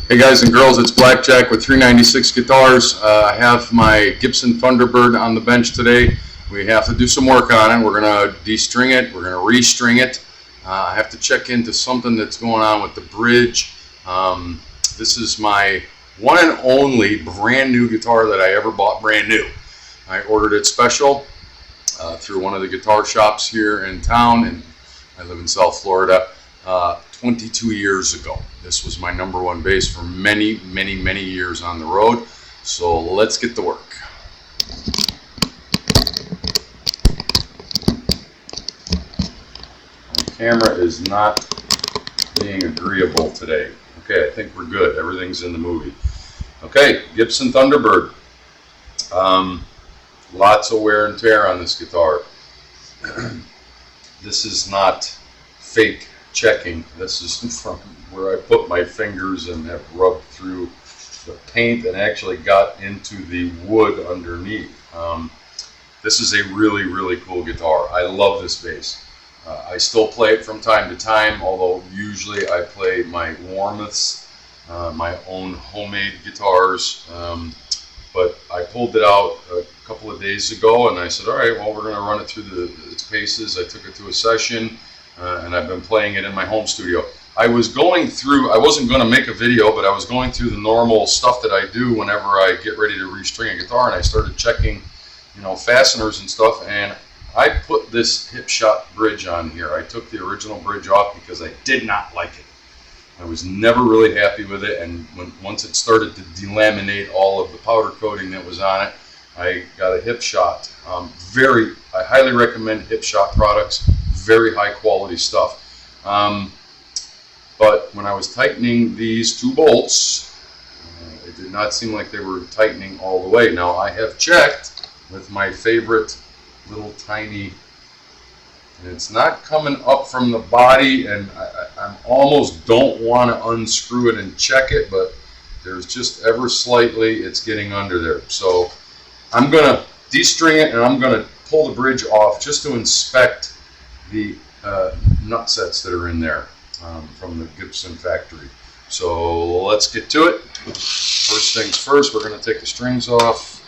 Hey guys and girls, it's Blackjack with 396 Guitars. I have my Gibson Thunderbird on the bench today. We have to do some work on it. We're going to de-string it. We're going to restring it. I have to check into something that's going on with the bridge. This is my one and only brand new guitar that I ever bought brand new. I ordered it special through one of the guitar shops here in town, and I live in South Florida. 22 years ago. This was my number one bass for many years on the road. So let's get to work. My camera is not being agreeable today. Okay, I think we're good. Everything's in the movie. Okay, Gibson Thunderbird. Lots of wear and tear on this guitar. This is not fake checking. This is from where I put my fingers and have rubbed through the paint and actually got into the wood underneath. This is a really cool guitar. I love this bass. I still play it from time to time, although usually I play my Warmoths, my own homemade guitars. But I pulled it out a couple of days ago and I said, all right, well, we're going to run it through its paces. I took it to a session. And I've been playing it in my home studio. I wasn't going to make a video, but I was going through the normal stuff that I do whenever I get ready to restring a guitar, and I started checking, fasteners and stuff, and I put this hip shot bridge on here. I took the original bridge off because I did not like it. I was never really happy with it, and once it started to delaminate all of the powder coating that was on it, I got a hip shot. I highly recommend hip shot products. Very high quality stuff. But when I was tightening these two bolts, it did not seem like they were tightening all the way. Now I have checked with my favorite little tiny, and it's not coming up from the body, and I almost don't want to unscrew it and check it, but there's just ever slightly it's getting under there. So I'm going to de-string it and I'm going to pull the bridge off just to inspect the nut sets that are in there from the Gibson factory. So let's get to it. First things first, we're going to take the strings off.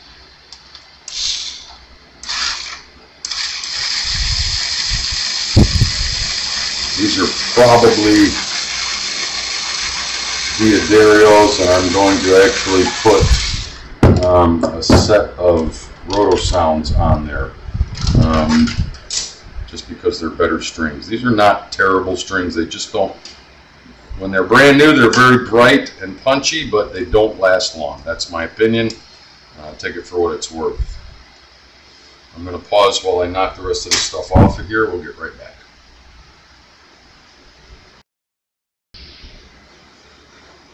These are probably Diodarios, and I'm going to actually put a set of Roto Sounds on there. Just because they're better strings. These are not terrible strings. They just don't, when they're brand new, they're very bright and punchy, but they don't last long. That's my opinion. Take it for what it's worth. I'm going to pause while I knock the rest of the stuff off of here. We'll get right back.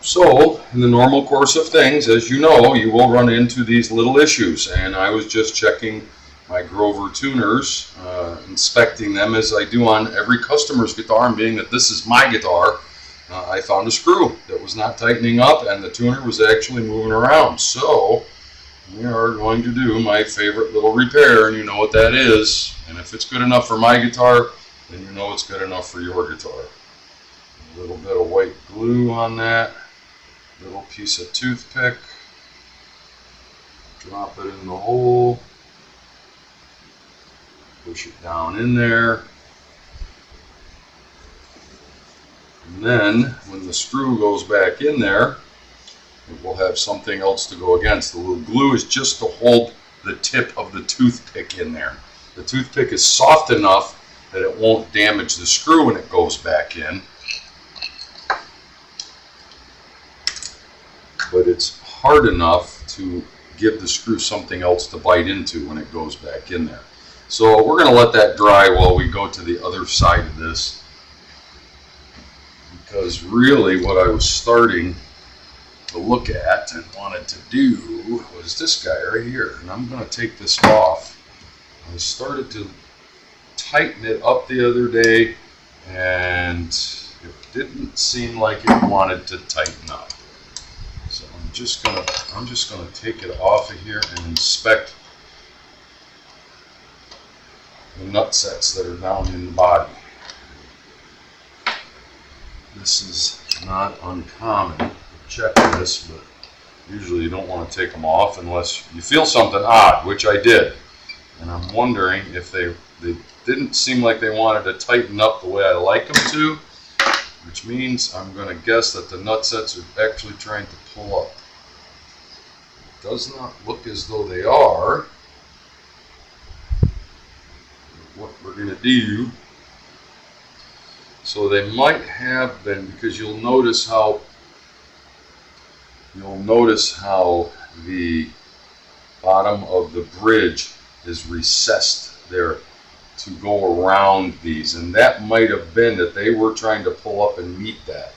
So, in the normal course of things, as you know, you will run into these little issues, and I was just checking my Grover tuners, inspecting them as I do on every customer's guitar, and being that this is my guitar, I found a screw that was not tightening up and the tuner was actually moving around. So we are going to do my favorite little repair, and you know what that is. And if it's good enough for my guitar, then you know it's good enough for your guitar. A little bit of white glue on that, little piece of toothpick, drop it in the hole. Push it down in there, and then when the screw goes back in there, it will have something else to go against. The little glue is just to hold the tip of the toothpick in there. The toothpick is soft enough that it won't damage the screw when it goes back in, but it's hard enough to give the screw something else to bite into when it goes back in there. So we're going to let that dry while we go to the other side of this, because really what I was starting to look at and wanted to do was this guy right here, and I'm going to take this off. I started to tighten it up the other day, and it didn't seem like it wanted to tighten up. So I'm just going to take it off of here and inspect the nut sets that are down in the body. This is not uncommon check this, but usually you don't want to take them off unless you feel something odd, which I did. And I'm wondering if they didn't seem like they wanted to tighten up the way I like them to, which means I'm going to guess that the nut sets are actually trying to pull up. It does not look as though they are. What we're going to do, so they might have been, because you'll notice how the bottom of the bridge is recessed there to go around these, and that might have been that they were trying to pull up and meet that.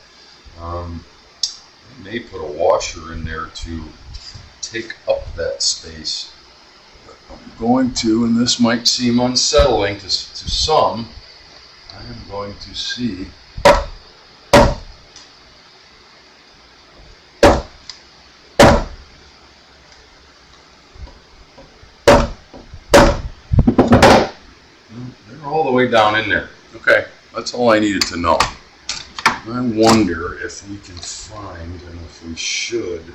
They may put a washer in there to take up that space. I'm going to, and this might seem unsettling to some, I am going to see they're all the way down in there. Okay, that's all I needed to know. I wonder if we can find, and if we should,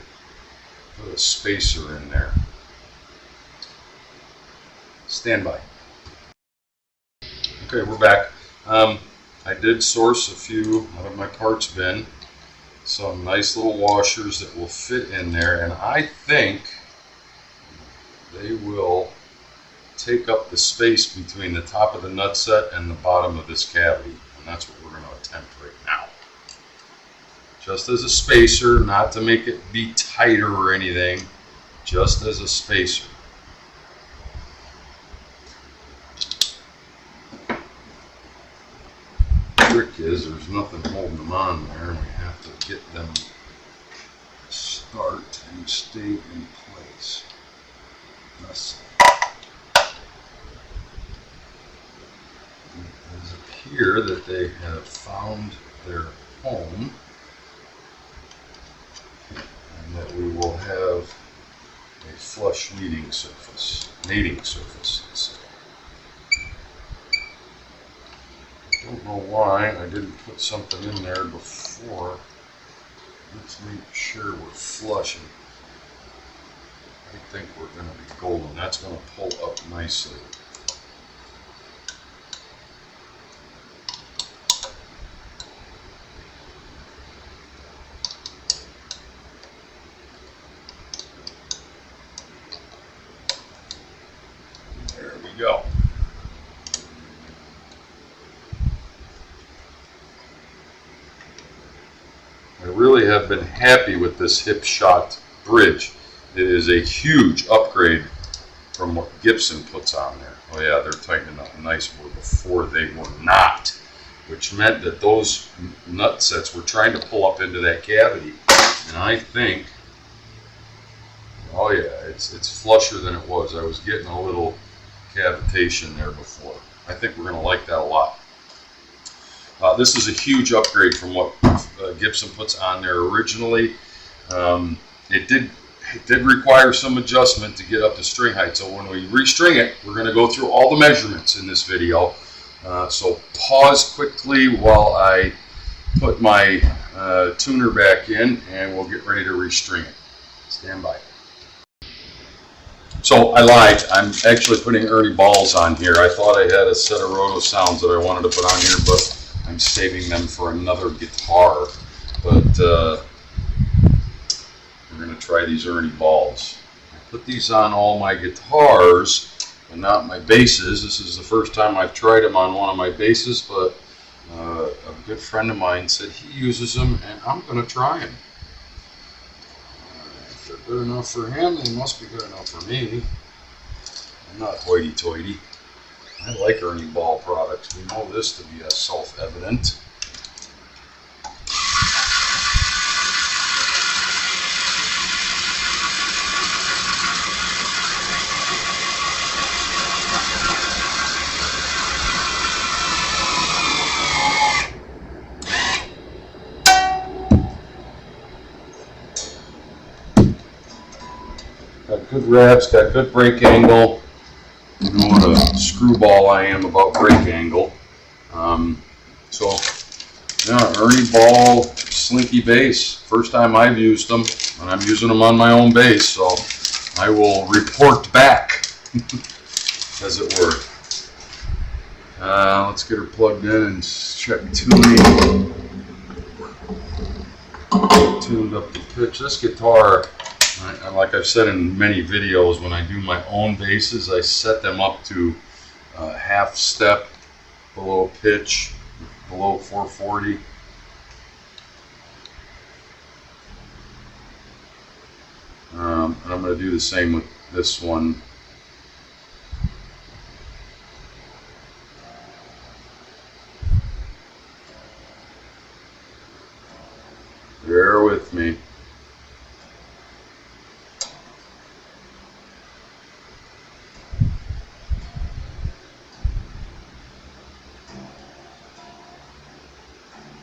put a spacer in there. Stand by. Okay, we're back. I did source a few out of my parts bin, some nice little washers that will fit in there, and I think they will take up the space between the top of the nut set and the bottom of this cavity, and that's what we're going to attempt right now. Just as a spacer, not to make it be tighter or anything, just as a spacer. Trick is there's nothing holding them on there, and we have to get them to start and stay in place. Thus, it does appear that they have found their home, and that we will have a flush mating surface, let's say. I don't know why I didn't put something in there before. Let's make sure we're flushing. I think we're going to be golden. That's going to pull up nicely. There we go. I really have been happy with this hip shot bridge. It is a huge upgrade from what Gibson puts on there. Oh yeah, they're tightening up nice, where before they were not, which meant that those nut sets were trying to pull up into that cavity. And I think, oh yeah, it's flusher than it was. I was getting a little cavitation there before. I think we're going to like that a lot. This is a huge upgrade from what Gibson puts on there originally. It did require some adjustment to get up to string height. So when we restring it, we're going to go through all the measurements in this video. So pause quickly while I put my tuner back in, and we'll get ready to restring it. Stand by. So I lied. I'm actually putting Ernie balls on here. I thought I had a set of roto sounds that I wanted to put on here, but I'm saving them for another guitar. But we're going to try these Ernie balls. I put these on all my guitars, but not my basses. This is the first time I've tried them on one of my basses, but a good friend of mine said he uses them, and I'm going to try them. If they're good enough for him, they must be good enough for me. I'm not hoity-toity. I like Ernie Ball products. We know this to be a self-evident. Got good reps, got good brake angle. You know what a screwball I am about brake angle. So, yeah, Ernie Ball slinky base. First time I've used them, and I'm using them on my own base, so I will report back, as it were. Let's get her plugged in and check tuning. Tuned up the pitch. This guitar, like I've said in many videos, when I do my own basses, I set them up to half step below pitch, below 440. And I'm going to do the same with this one. Bear with me.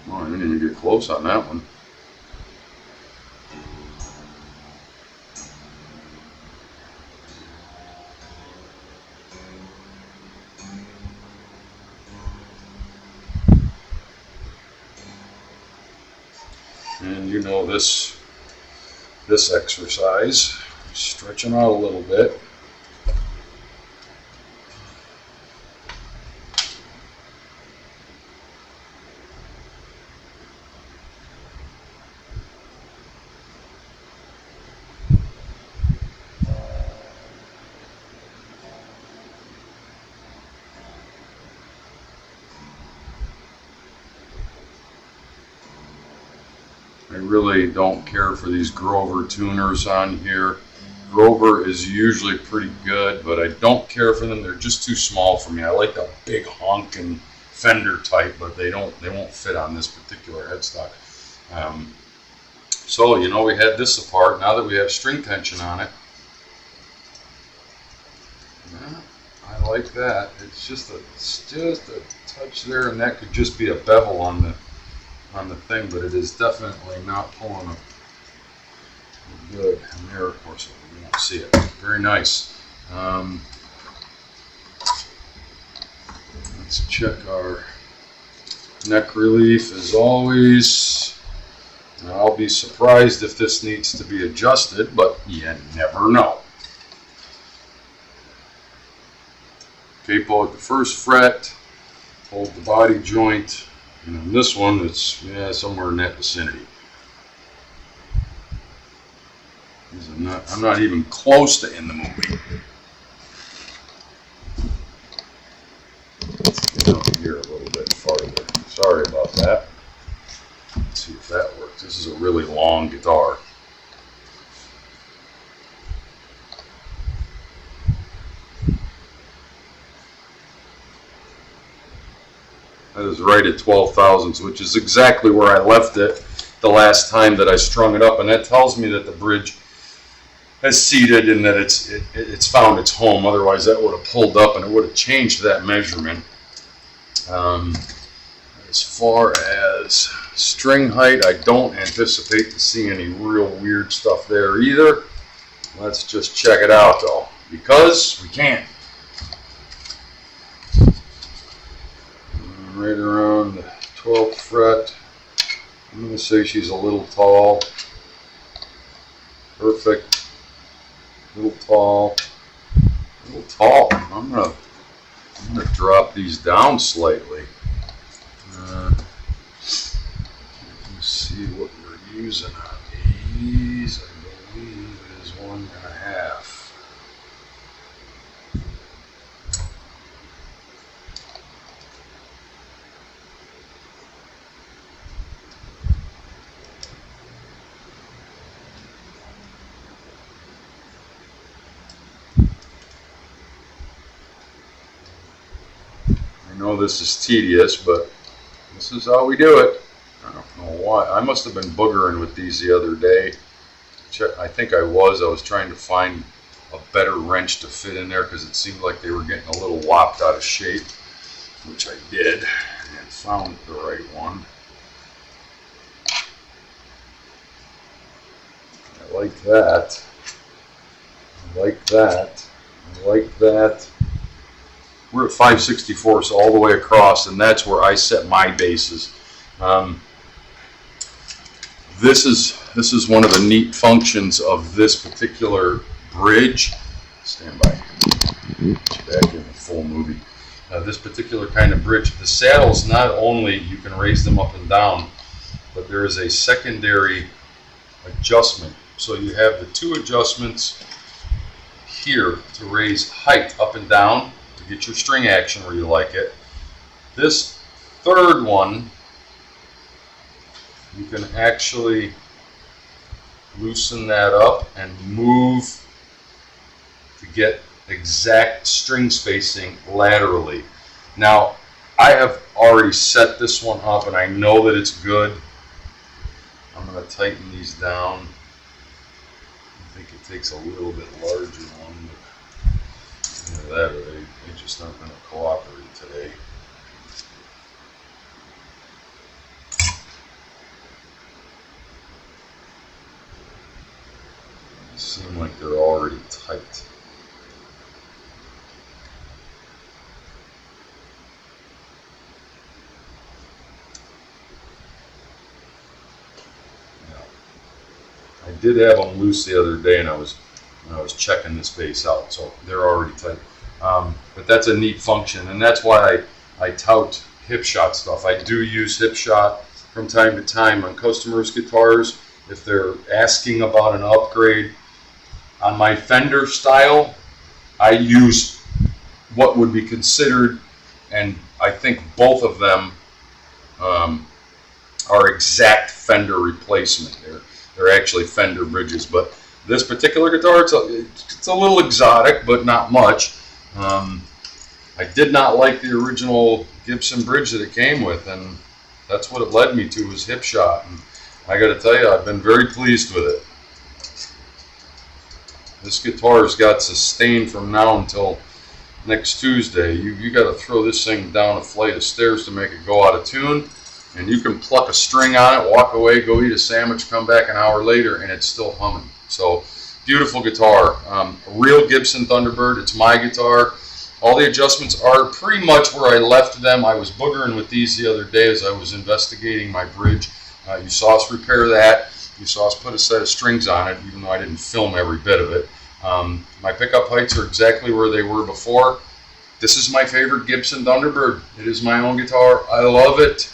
Oh, I didn't even get close on that one. And you know this exercise, stretching out a little bit. I really don't care for these Grover tuners on here. Grover is usually pretty good, but I don't care for them. They're just too small for me. I like the big honking Fender type, but they won't fit on this particular headstock. So you know, we had this apart. Now that we have string tension on it, I like that. It's just a touch there, and that could just be a bevel on the thing, but it is definitely not pulling up good. And there, of course, you won't see it. Very nice. Let's check our neck relief as always. Now, I'll be surprised if this needs to be adjusted, but you never know. Capo at the first fret, hold the body joint. And on this one, it's somewhere in that vicinity. I'm not even close to in the movie. Let's get up here a little bit farther. Sorry about that. Let's see if that works. This is a really long guitar. That is right at 12 thousandths, which is exactly where I left it the last time that I strung it up, and that tells me that the bridge has seated and that it's found its home. Otherwise, that would have pulled up and it would have changed that measurement. As far as string height, I don't anticipate to see any real weird stuff there either. Let's just check it out though, because we can. Right around the 12th fret. I'm going to say she's a little tall. Perfect. A little tall. A little tall. I'm going to drop these down slightly. Let's see what we're using on these. I believe it is 1.5. I know this is tedious, but this is how we do it. I don't know why. I must have been boogering with these the other day. I think I was trying to find a better wrench to fit in there because it seemed like they were getting a little whopped out of shape, which I did and found the right one. I like that. I like that. I like that. We're at 5/64 all the way across, and that's where I set my bases. This is one of the neat functions of this particular bridge. Stand by. Back in the full movie. This particular kind of bridge, the saddles, not only you can raise them up and down, but there is a secondary adjustment. So you have the two adjustments here to raise height up and down to get your string action where you like it. This third one, you can actually loosen that up and move to get exact string spacing laterally. Now, I have already set this one up and I know that it's good. I'm going to tighten these down. I think it takes a little bit larger one, but that or they just aren't going to cooperate today. They seem like they're already tight. I did have them loose the other day, and I was checking this bass out, so they're already tight. But that's a neat function, and that's why I tout hip shot stuff. I do use hip shot from time to time on customers' guitars if they're asking about an upgrade. On my Fender style, I use what would be considered, and I think both of them are exact Fender replacement. They're actually Fender bridges, but this particular guitar, it's a little exotic, but not much. I did not like the original Gibson bridge that it came with, and that's what it led me to, was hip shot. And I got to tell you, I've been very pleased with it. This guitar's got sustain from now until next Tuesday. You got to throw this thing down a flight of stairs to make it go out of tune. And you can pluck a string on it, walk away, go eat a sandwich, come back an hour later, and it's still humming. So, beautiful guitar. A real Gibson Thunderbird. It's my guitar. All the adjustments are pretty much where I left them. I was boogering with these the other day as I was investigating my bridge. You saw us repair that. You saw us put a set of strings on it, even though I didn't film every bit of it. My pickup heights are exactly where they were before. This is my favorite Gibson Thunderbird. It is my own guitar. I love it.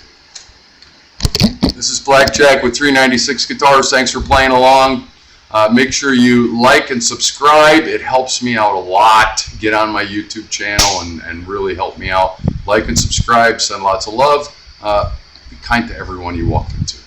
This is Blackjack with 396 Guitars. Thanks for playing along. Make sure you like and subscribe. It helps me out a lot. Get on my YouTube channel and really help me out. Like and subscribe. Send lots of love. Be kind to everyone you walk into.